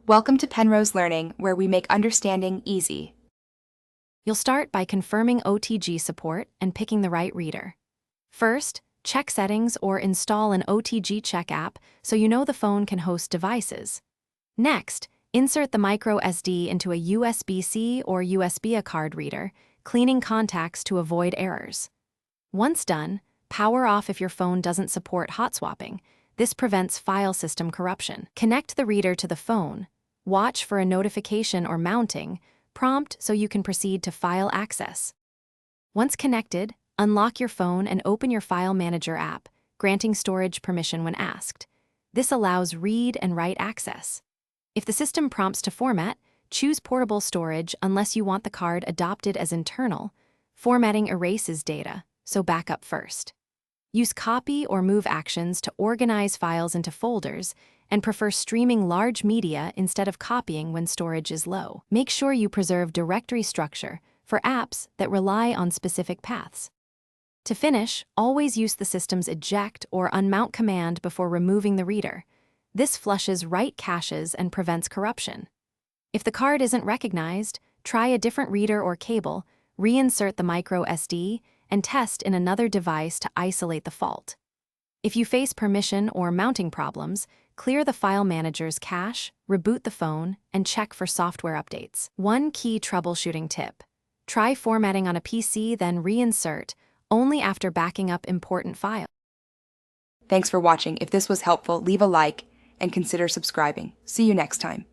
Welcome to Penrose Learning, where we make understanding easy. You'll start by confirming OTG support and picking the right reader. First, check settings or install an OTG check app so you know the phone can host devices. Next, insert the micro SD into a USB-C or USB-A card reader, cleaning contacts to avoid errors. Once done, power off if your phone doesn't support hot swapping. This prevents file system corruption. Connect the reader to the phone. Watch for a notification or mounting prompt so you can proceed to file access. Once connected, unlock your phone and open your File Manager app, granting storage permission when asked. This allows read and write access. If the system prompts to format, choose portable storage unless you want the card adopted as internal. Formatting erases data, so back up first. Use copy or move actions to organize files into folders and prefer streaming large media instead of copying when storage is low. Make sure you preserve directory structure for apps that rely on specific paths. To finish, always use the system's eject or unmount command before removing the reader. This flushes write caches and prevents corruption. If the card isn't recognized, try a different reader or cable, reinsert the micro SD, and test in another device to isolate the fault. If you face permission or mounting problems, clear the File Manager's cache, reboot the phone, and check for software updates. One key troubleshooting tip: try formatting on a PC, then reinsert, only after backing up important files. Thanks for watching. If this was helpful, leave a like and consider subscribing. See you next time.